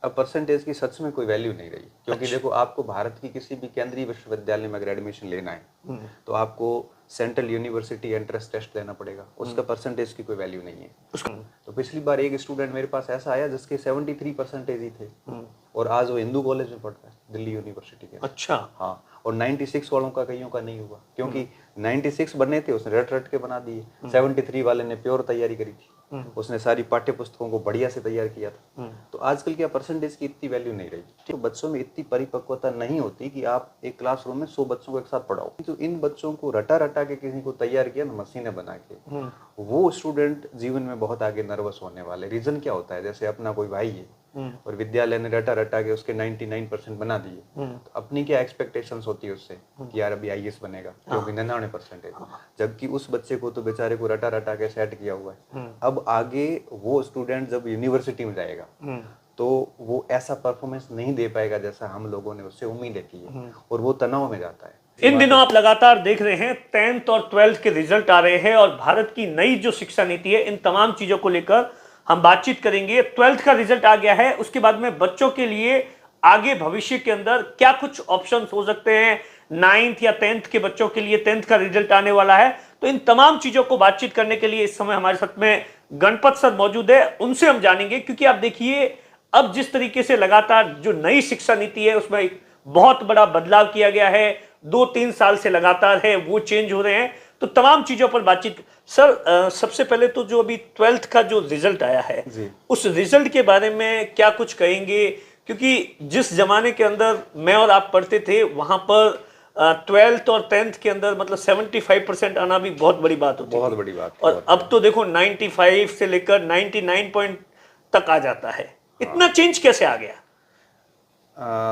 अब परसेंटेज की सच में कोई वैल्यू नहीं रही, क्योंकि देखो आपको भारत की किसी भी केंद्रीय विश्वविद्यालय में अगर एडमिशन लेना है तो आपको सेंट्रल यूनिवर्सिटी एंट्रेंस टेस्ट देना पड़ेगा, उसका परसेंटेज की कोई वैल्यू नहीं है। तो पिछली बार एक स्टूडेंट मेरे पास ऐसा आया जिसके 73 परसेंटेज ही थे और आज वो हिंदू कॉलेज में पढ़ता है, दिल्ली यूनिवर्सिटी के। अच्छा। हाँ, और 96 वालों का कईयों का नहीं हुआ, क्योंकि 96 बनने थे उसने रट रट के बना दिए। 73 वाले ने प्योर तैयारी करी थी, उसने सारी पाठ्य पुस्तकों को बढ़िया से तैयार किया था। तो आजकल क्या परसेंटेज की इतनी वैल्यू नहीं रही। तो बच्चों में इतनी परिपक्वता नहीं होती कि आप एक क्लासरूम में 100 बच्चों को एक साथ पढ़ाओ। तो इन बच्चों को रटा रटा के किसी को तैयार किया ना, मशीनें बना के, वो स्टूडेंट जीवन में बहुत आगे नर्वस होने वाले। रीजन क्या होता है, जैसे अपना कोई भाई है और विद्यालय ने रटा रटा के उसके 99% बना दिए, तो अपनी क्या एक्सपेक्टेशंस होती है उससे कि यार अभी आईएएस बनेगा क्योंकि 99% है, जबकि उस बच्चे को तो बेचारे को रटा रटा के सेट किया हुआ है। अब आगे वो स्टूडेंट जब यूनिवर्सिटी में जाएगा तो वो ऐसा परफॉर्मेंस नहीं दे पाएगा जैसा हम लोगों ने उससे उम्मीद की है, और वो तनाव में जाता है। इन दिनों आप लगातार देख रहे हैं 10th और 12th के रिजल्ट आ रहे हैं और भारत की नई जो शिक्षा नीति है, इन तमाम चीजों को लेकर हम बातचीत करेंगे। 12th का रिजल्ट आ गया है, उसके बाद में बच्चों के लिए आगे भविष्य के अंदर क्या कुछ ऑप्शंस हो सकते हैं। 9th या 10th के बच्चों के लिए 10th का रिजल्ट आने वाला है, तो इन तमाम चीजों को बातचीत करने के लिए इस समय हमारे साथ में गणपत सर मौजूद है, उनसे हम जानेंगे। क्योंकि आप देखिए अब जिस तरीके से लगातार जो नई शिक्षा नीति है उसमें एक बहुत बड़ा बदलाव किया गया है, 2-3 साल से लगातार है वो चेंज हो रहे हैं, तो तमाम चीजों पर बातचीत। सर सबसे पहले तो जो अभी 12th का जो रिजल्ट आया है उस रिजल्ट के बारे में क्या कुछ कहेंगे, क्योंकि जिस जमाने के अंदर मैं और आप पढ़ते थे वहां पर 12th और 10th के अंदर मतलब 75% आना भी बहुत बड़ी बात होती बहुत थी। बड़ी बात। और अब तो देखो 95 से लेकर 99 पॉइंट तक आ जाता है। इतना चेंज कैसे आ गया?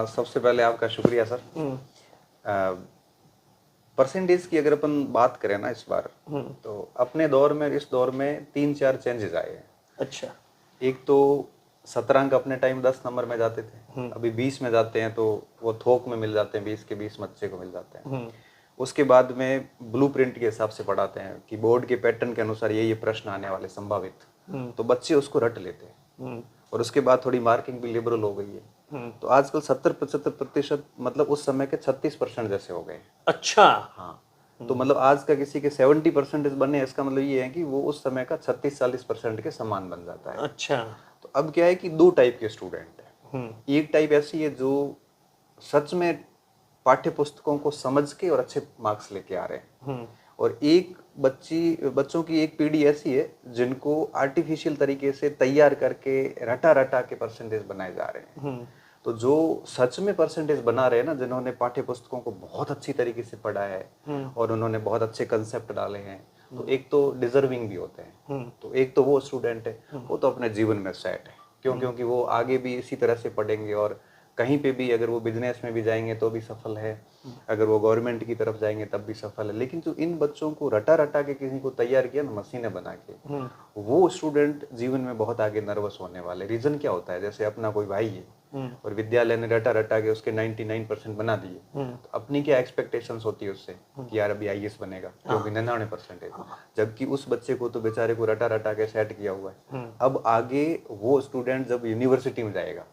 सबसे पहले आपका शुक्रिया सर। परसेंटेज की अगर अपन बात करें ना इस बार, तो अपने दौर में इस दौर में 3-4 चेंजेस आए हैं। अच्छा। एक तो 17 अंक अपने टाइम 10 नंबर में जाते थे, अभी 20 में जाते हैं, तो वो थोक में मिल जाते हैं, 20 के 20 बच्चे को मिल जाते हैं। उसके बाद में ब्लूप्रिंट के हिसाब से पढ़ाते हैं कि बोर्ड के पैटर्न के अनुसार ये प्रश्न आने वाले संभावित, तो बच्चे उसको रट लेते हैं। और उसके बाद थोड़ी मार्किंग भी लिबरल हो गई है, तो आजकल 70-75% मतलब उस समय के 36% जैसे हो गए। अच्छा। हाँ, तो मतलब आज का किसी के 70% बने, इसका मतलब ये है कि वो उस समय का 36-40% के समान बन जाता है। अच्छा। तो अब क्या है कि 2 टाइप के स्टूडेंट हैं। एक टाइप ऐसी है जो सच में पाठ्य पुस्तकों को समझ के और अच्छे मार्क्स लेके आ रहे हैं, और एक बच्चों की एक पीढ़ी ऐसी है जिनको आर्टिफिशियल तरीके से तैयार करके रटा रटा के परसेंटेज बनाए जा रहे हैं। तो जो सच में परसेंटेज बना रहे हैं ना, जिन्होंने पाठ्य पुस्तकों को बहुत अच्छी तरीके से पढ़ा है और उन्होंने बहुत अच्छे कंसेप्ट डाले हैं, तो एक तो डिजर्विंग भी होते हैं। तो एक तो वो स्टूडेंट है, वो तो अपने जीवन में सेट है, क्योंकि वो आगे भी इसी तरह से पढ़ेंगे और कहीं पे भी अगर वो बिजनेस में भी जाएंगे तो भी सफल है, अगर वो गवर्नमेंट की तरफ जाएंगे तब भी सफल है। लेकिन जो इन बच्चों को रटा रटा के किसी को तैयार किया ना, मशीनें बना के, वो स्टूडेंट जीवन में बहुत आगे नर्वस होने वाले। रीजन क्या होता है, जैसे अपना कोई भाई है और विद्यालय ने रटा रटा के उसके 99% बना दिए, तो अपनी क्या एक्सपेक्टेशंस होती है उससे कि यार अभी आईएएस बनेगा क्योंकि 99% है, जबकि उस बच्चे को तो बेचारे को रटा रटा के सेट किया हुआ है। अब आगे वो स्टूडेंट जब यूनिवर्सिटी में जाएगा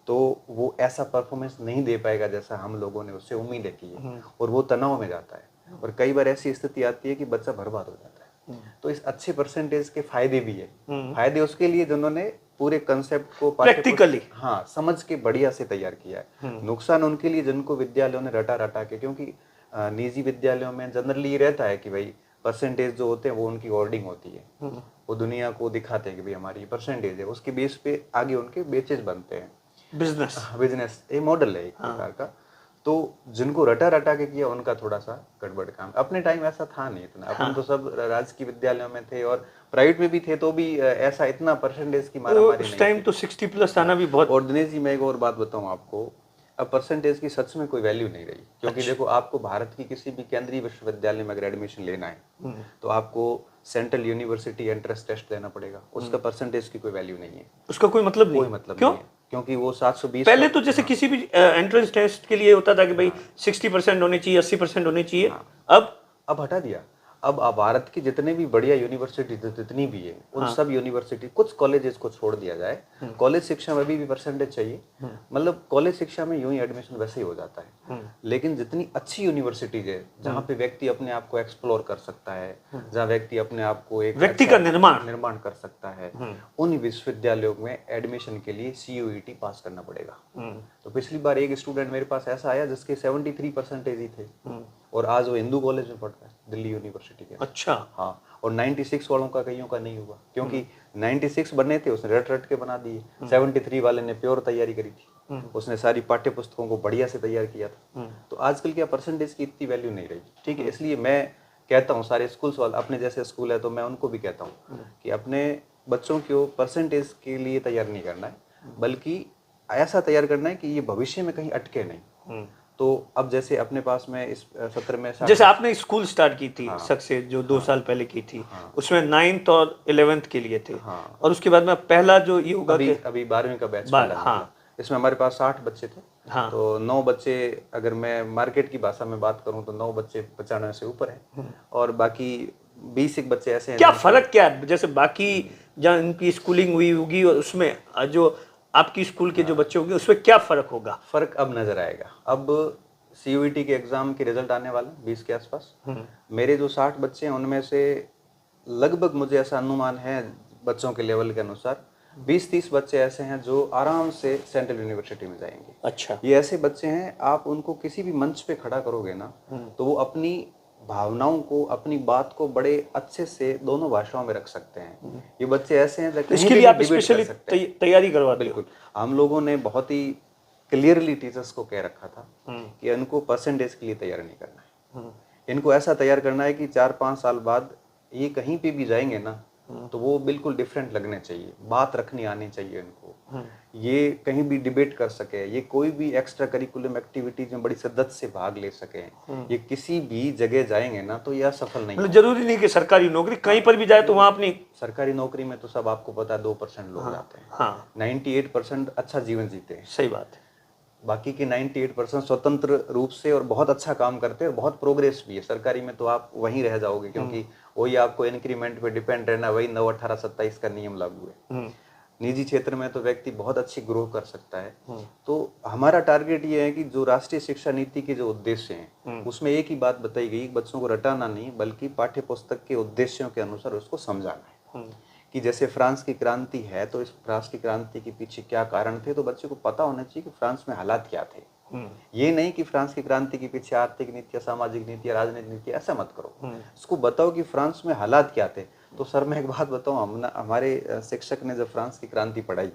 तो वो ऐसा परफॉर्मेंस नहीं दे पाएगा जैसा हम लोगों ने उससे उम्मीद की है, और वो तनाव में जाता है, और कई बार ऐसी स्थिति आती है कि बच्चा बर्बाद हो जाता है। तो इस अच्छे परसेंटेज के फायदे भी है। फायदे उसके लिए जिन्होंने पूरे कंसेप्ट को प्रैक्टिकली समझ के बढ़िया से तैयार किया है। नुकसान उनके लिए जिनको विद्यालयों ने रटा रटा के, क्योंकि निजी विद्यालयों में जनरली ये रहता है कि भाई परसेंटेज जो होते हैं वो उनकी होर्डिंग होती है, वो दुनिया को दिखाते हैं कि भाई हमारी परसेंटेज है, उसके बेस पे आगे उनके बेचेज बनते हैं। बिजनेस ये मॉडल है एक प्रकार का। तो जिनको रटा रटा के किया उनका थोड़ा सा गड़बड़ काम। अपने टाइम ऐसा था नहीं इतना, अपन तो सब राजकीय विद्यालयों में थे और प्राइवेट में भी थे, तो भी ऐसा इतना परसेंटेज की मारामारी नहीं। उस टाइम तो 60+ आना भी बहुत। और दिनेश जी मैं एक और बात बताऊं आपको, अब परसेंटेज की सच में कोई वैल्यू नहीं रही, क्योंकि देखो आपको भारत की किसी भी केंद्रीय विश्वविद्यालय में अगर एडमिशन लेना है तो आपको सेंट्रल यूनिवर्सिटी एंट्रेंस टेस्ट देना पड़ेगा, उसका परसेंटेज की कोई वैल्यू नहीं है, उसका कोई मतलब नहीं। कोई मतलब नहीं है, क्योंकि वो 720 पहले तो जैसे किसी भी एंट्रेंस टेस्ट के लिए होता था कि भाई 60% होने चाहिए, 80% होने चाहिए। अब हटा दिया। अब भारत की जितने भी बढ़िया यूनिवर्सिटी जितनी भी है उन सब यूनिवर्सिटी, कुछ कॉलेजेस को छोड़ दिया जाए, कॉलेज शिक्षा में भी परसेंटेज चाहिए, मतलब कॉलेज शिक्षा में यूं ही एडमिशन वैसे ही हो जाता है, लेकिन जितनी अच्छी यूनिवर्सिटीज है जहाँ पे व्यक्ति अपने आप को एक्सप्लोर कर सकता है, जहाँ व्यक्ति अपने आप को एक व्यक्ति का निर्माण कर सकता है, उन विश्वविद्यालयों में एडमिशन के लिए CUET पास करना पड़ेगा। तो पिछली बार एक स्टूडेंट मेरे पास ऐसा आया जिसके 73% ही थे, और आज वो हिंदू कॉलेज में पढ़ता है, दिल्ली यूनिवर्सिटी के। अच्छा। हाँ, और 96 वालों का कईयों का नहीं हुआ, क्योंकि 96 बनने थे उसने रट के बना दिए, 73 वाले ने प्योर तैयारी करी थी, उसने सारी पाठ्य पुस्तकों को बढ़िया से तैयार किया था। तो आजकल क्या परसेंटेज की इतनी वैल्यू नहीं रही, ठीक है। इसलिए मैं कहता हूँ सारे स्कूल्स वाले, अपने जैसे स्कूल है तो मैं उनको भी कहता हूँ कि अपने बच्चों को परसेंटेज के लिए तैयार नहीं करना है, बल्कि ऐसा तैयार करना है कि ये भविष्य में कहीं अटके नहीं। तो अब जैसे अपने पास में इस सत्र में जैसे आपने स्कूल स्टार्ट की थी सक्सेस जो 2 साल पहले की थी, उसमें 9th और 11th के लिए थे, और उसके बाद में पहला जो ये होगा अभी 12वीं का बैच इसमें हमारे पास 60 बच्चे थे। तो 9 बच्चे, अगर मैं मार्केट की भाषा में बात करूं तो 9 बच्चे 95 से ऊपर हैं, और बाकी 20 एक बच्चे ऐसे हैं। क्या फर्क क्या है, जैसे बाकी जहाँ इनकी स्कूलिंग हुई होगी और उसमें जो आपकी स्कूल के जो बच्चे होंगे उसमें क्या फर्क होगा? फर्क अब नजर आएगा। अब CUET के एग्जाम के रिजल्ट आने वाले 20 के आसपास। मेरे जो 60 बच्चे हैं उनमें से लगभग, मुझे ऐसा अनुमान है बच्चों के लेवल के अनुसार, 20-30 बच्चे ऐसे हैं जो आराम से सेंट्रल यूनिवर्सिटी में जाएंगे। अच्छा। ये ऐसे बच्चे हैं, आप उनको किसी भी मंच पे खड़ा करोगे ना तो वो अपनी भावनाओं को, अपनी बात को बड़े अच्छे से दोनों भाषाओं में रख सकते हैं। ये बच्चे ऐसे हैं जो इसके लिए आप स्पेशली तैयारी करवाते हो? बिल्कुल। हम लोगों ने बहुत ही क्लियरली टीचर्स को कह रखा था कि इनको परसेंटेज के लिए तैयार नहीं करना है, इनको ऐसा तैयार करना है कि 4-5 साल बाद ये कहीं पे भी जाएंगे ना तो वो बिल्कुल डिफरेंट लगने चाहिए, बात रखनी आनी चाहिए इनको, ये कहीं भी डिबेट कर सके, ये कोई भी एक्स्ट्रा करिकुलम एक्टिविटीज में बड़ी शिद्दत से भाग ले सके, ये किसी भी जगह जाएंगे ना तो यह सफल नहीं। जरूरी नहीं कि सरकारी नौकरी, कहीं पर भी जाए तो वहाँ अपनी सरकारी नौकरी में तो सब आपको पता है 2% लोग जाते हैं, 98% अच्छा जीवन जीते हैं। सही बात है। बाकी के 98% स्वतंत्र रूप से और बहुत अच्छा काम करते हैं और बहुत प्रोग्रेस भी है। सरकारी में तो आप वहीं रह जाओगे, क्योंकि वही आपको इंक्रीमेंट पे डिपेंड रहना, वही 9, 18, 27 का नियम लागू है। निजी क्षेत्र में तो व्यक्ति बहुत अच्छी ग्रो कर सकता है। तो हमारा टारगेट ये है कि जो राष्ट्रीय शिक्षा नीति के जो उद्देश्य हैं उसमें एक ही बात बताई गई, बच्चों को रटाना नहीं बल्कि पाठ्य पुस्तक के उद्देश्यों के अनुसार उसको समझाना है। कि जैसे फ्रांस की क्रांति है तो इस फ्रांस की क्रांति के पीछे क्या कारण थे, तो बच्चे को पता होना चाहिए कि फ्रांस में हालात क्या थे। ये नहीं कि फ्रांस की क्रांति के पीछे आर्थिक नीति, सामाजिक नीति, राजनीतिक नीति, ऐसा मत करो। उसको बताओ कि फ्रांस में हालात क्या थे। तो सर मैं एक बात बताऊं, हमारे शिक्षक ने जब फ्रांस की क्रांति पढ़ाई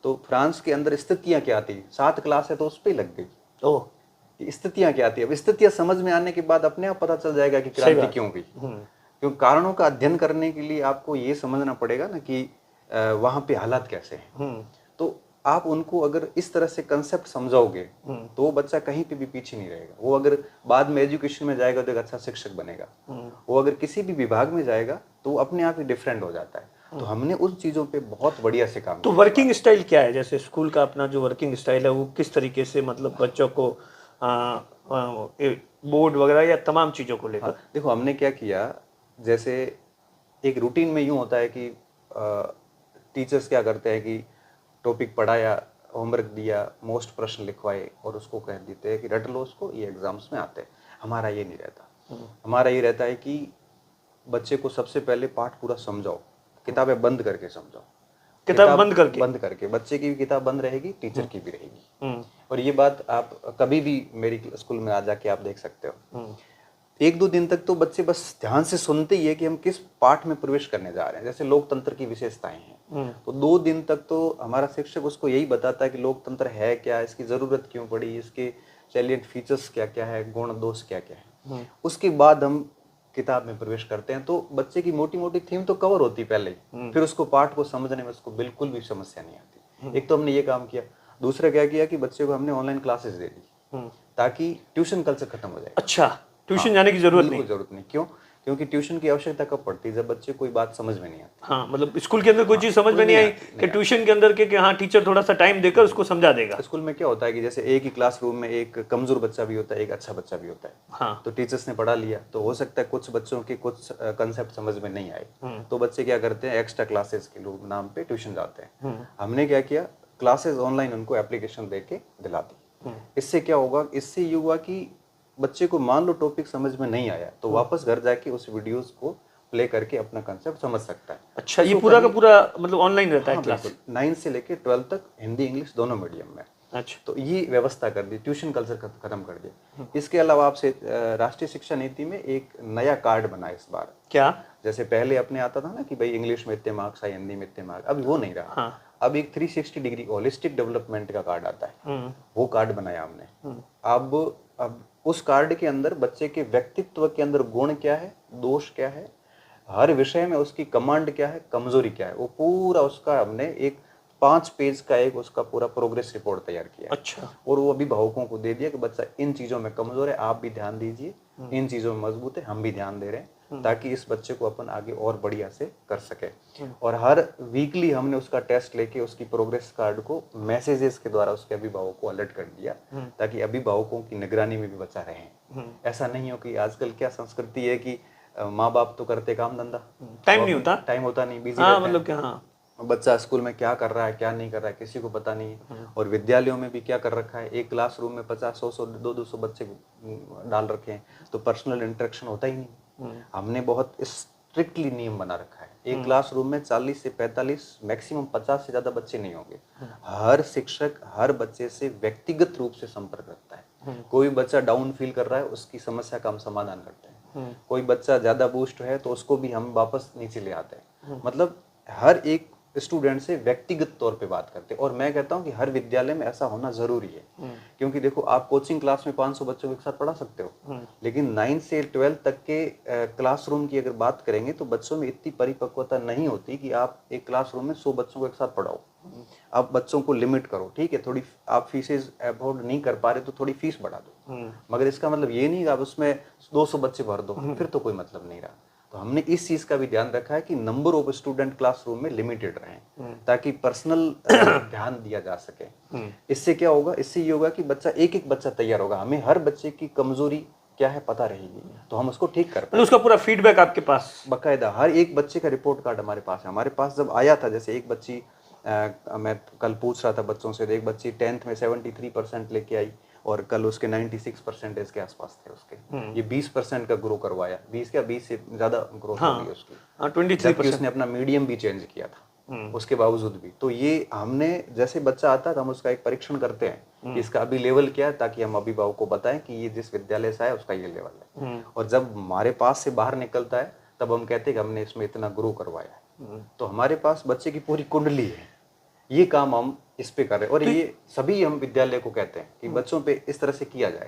तो फ्रांस के अंदर स्थितियां क्या थी, 7 क्लास है तो उस पर ही लग गई स्थितियां क्या थी। अब स्थितियां समझ में आने के बाद अपने आप पता चल जाएगा कि क्रांति क्यों हुई। क्योंकि कारणों का अध्ययन करने के लिए आपको ये समझना पड़ेगा ना कि वहां पे हालात कैसे हैं। तो आप उनको अगर इस तरह से कंसेप्ट समझाओगे तो वो बच्चा कहीं पे भी पीछे नहीं रहेगा। वो अगर बाद में एजुकेशन में जाएगा तो एक अच्छा शिक्षक बनेगा, वो अगर किसी भी विभाग में जाएगा तो वो अपने आप ही डिफरेंट हो जाता है। तो हमने उन चीजों पे बहुत बढ़िया से काम किया। तो वर्किंग स्टाइल क्या है, जैसे स्कूल का अपना जो वर्किंग स्टाइल है वो किस तरीके से, मतलब बच्चों को बोर्ड वगैरह या तमाम चीजों को लेकर? देखो हमने क्या किया, जैसे एक रूटीन में यूं होता है कि टीचर्स क्या करते हैं कि टॉपिक पढ़ाया, होमवर्क दिया, मोस्ट प्रश्न लिखवाए और उसको कह देते हैं कि रट लो उसको, ये एग्जाम्स में आते हैं। हमारा ये नहीं रहता। हमारा ये रहता है कि बच्चे को सबसे पहले पाठ पूरा समझाओ, किताबें बंद करके समझाओ। किताब बंद करके बच्चे की भी किताब बंद रहेगी, टीचर की भी रहेगी। और ये बात आप कभी भी मेरी स्कूल में आ जाके आप देख सकते हो। 1-2 दिन तक तो बच्चे बस ध्यान से सुनते ही है कि हम किस पाठ में प्रवेश करने जा रहे हैं। जैसे लोकतंत्र की विशेषताएं हैं तो 2 दिन तक तो हमारा शिक्षक उसको यही बताता है कि लोकतंत्र है क्या, इसकी जरूरत क्यों पड़ी, इसके सैलिएंट फीचर्स क्या क्या है, गुण दोष क्या क्या है। उसके बाद हम किताब में प्रवेश करते हैं। तो बच्चे की मोटी मोटी थीम तो कवर होती पहले ही, फिर उसको पाठ को समझने में उसको बिल्कुल भी समस्या नहीं आती। एक तो हमने ये काम किया। दूसरा क्या किया कि बच्चे को हमने ऑनलाइन क्लासेस दे दी ताकि ट्यूशन कल्चर खत्म हो जाए। अच्छा, ट्यूशन जाने की जरूरत नहीं? जरूरत नहीं। क्यों? क्योंकि ट्यूशन की आवश्यकता कब पड़ती है, जब बच्चे कोई बात समझ में नहीं आती। हाँ, मतलब स्कूल के अंदर कोई चीज समझ में नहीं आई कि ट्यूशन के अंदर के हाँ टीचर थोड़ा सा टाइम देकर उसको समझा देगा। स्कूल में क्या होता है कि जैसे एक ही क्लासरूम में एक कमजोर बच्चा भी होता है, एक अच्छा बच्चा भी होता है। हाँ, तो टीचर्स ने पढ़ा लिया, तो हो सकता है कुछ बच्चों के कुछ कंसेप्ट समझ में नहीं आए, तो बच्चे क्या करते हैं, एक्स्ट्रा क्लासेस के लोग नाम पे ट्यूशन जाते हैं। हमने क्या किया, क्लासेस ऑनलाइन उनको एप्लीकेशन दे के दिला दी। इससे क्या होगा, इससे ये हुआ कि बच्चे को मान लो टॉपिक समझ में नहीं आया, तो वापस घर जाके उस वीडियोस को प्ले करके अपना कंसेप्ट समझ सकता है। अच्छा, ये पूरा का पूरा मतलब ऑनलाइन रहता है क्लास? 9 से लेके 12 तक हिंदी इंग्लिश दोनों मीडियम में। अच्छा, तो ये व्यवस्था कर दी, ट्यूशन कल्चर खत्म कर दिया। इसके अलावा आपसे राष्ट्रीय शिक्षा नीति में एक नया कार्ड बना इस बार। क्या? जैसे पहले अपने आता था ना कि भाई इंग्लिश में इतने मार्क्स आए, हिंदी में इतने मार्क्स, अभी वो नहीं रहा। हाँ। अब एक 360 डिग्री होलिस्टिक डेवलपमेंट का कार्ड आता है, वो कार्ड बनाया हमने। अब उस कार्ड के अंदर बच्चे के व्यक्तित्व के अंदर गुण क्या है, दोष क्या है, हर विषय में उसकी कमांड क्या है, कमजोरी क्या है, वो पूरा उसका हमने एक 5 पेज का एक उसका पूरा प्रोग्रेस रिपोर्ट तैयार किया। अच्छा, और वो अभिभावकों को दे दिया कि बच्चा इन चीजों में कमजोर है, आप भी ध्यान दीजिए, इन चीजों में मजबूत है, हम भी ध्यान दे रहे हैं, ताकि इस बच्चे को अपन आगे और बढ़िया से कर सके। और हर वीकली हमने उसका टेस्ट लेके उसकी प्रोग्रेस कार्ड को मैसेजेस के द्वारा उसके अभिभावक को अलर्ट कर दिया, ताकि अभिभावकों की निगरानी में भी बच्चा रहे। ऐसा नहीं हो कि आजकल क्या संस्कृति है कि माँ बाप तो करते काम धंधा, टाइम नहीं होता। टाइम होता नहीं, बिजी हाँ, रहते मतलब हैं। क्या, हाँ, बच्चा स्कूल में क्या कर रहा है क्या नहीं कर रहा है किसी को पता नहीं है। और विद्यालयों में भी क्या कर रखा है, एक क्लासरूम में 50 100 200 बच्चे डाल रखे हैं, तो पर्सनल इंटरेक्शन होता ही नहीं। हमने बहुत स्ट्रिक्टली नियम बना रखा है, एक क्लासरूम में 40 से 45 मैक्सिमम 50 से ज्यादा बच्चे नहीं होंगे। हर शिक्षक हर बच्चे से व्यक्तिगत रूप से संपर्क रखता है। कोई बच्चा डाउन फील कर रहा है, उसकी समस्या का हम समाधान करते हैं। कोई बच्चा ज्यादा बूस्ट है तो उसको भी हम वापस नीचे ले आते हैं। मतलब हर एक स्टूडेंट से व्यक्तिगत तौर पे बात करते हैं। और मैं कहता हूं कि हर विद्यालय में ऐसा होना जरूरी है, क्योंकि देखो आप कोचिंग क्लास में 500 बच्चों के साथ पढ़ा सकते हो, लेकिन 9 से 12 तक के क्लासरूम की अगर बात करेंगे तो बच्चों में इतनी परिपक्वता नहीं होती कि आप एक क्लासरूम में 100 बच्चों को एक साथ पढ़ाओ। आप बच्चों को लिमिट करो, ठीक है, थोड़ी आप फीसेज अफोर्ड नहीं कर पा रहे तो थोड़ी फीस बढ़ा दो, मगर इसका मतलब ये नहीं कि आप उसमें 200 बच्चे भर दो, फिर तो कोई मतलब नहीं रहा। तो हमने इस चीज का भी ध्यान रखा है कि नंबर ऑफ स्टूडेंट क्लासरूम में लिमिटेड रहें, ताकि पर्सनल ध्यान दिया जा सके। इससे क्या होगा, इससे ये होगा कि बच्चा एक एक बच्चा तैयार होगा, हमें हर बच्चे की कमजोरी क्या है पता रहेगी, तो हम उसको ठीक कर पाएंगे। मतलब उसका पूरा फीडबैक आपके पास बाकायदा हर एक बच्चे का रिपोर्ट कार्ड हमारे पास है। हमारे पास जब आया था, जैसे एक बच्ची मैं कल पूछ रहा था बच्चों से, एक बच्ची 10th में 73% लेके आई और कल उसके 96% के आसपास थे उसके। ये 20% का ग्रो करवाया, 20 से ज्यादा ग्रोथ हो गई उसकी। 23%। उसने अपना मीडियम भी चेंज किया था उसके बावजूद भी। तो ये हमने जैसे बच्चा आता है तो हम उसका एक परीक्षण करते हैं कि इसका अभी लेवल क्या है, ताकि हम अभिभावक को बताएं कि ये जिस विद्यालय से आया उसका ये लेवल है। और जब हमारे पास से बाहर निकलता है तब हम कहते हैं कि हमने इसमें इतना ग्रो करवाया है। तो हमारे पास बच्चे की पूरी कुंडली है, ये काम हम इस पे कर रहे हैं। और ये सभी हम विद्यालय को कहते हैं कि बच्चों पे इस तरह से किया जाए।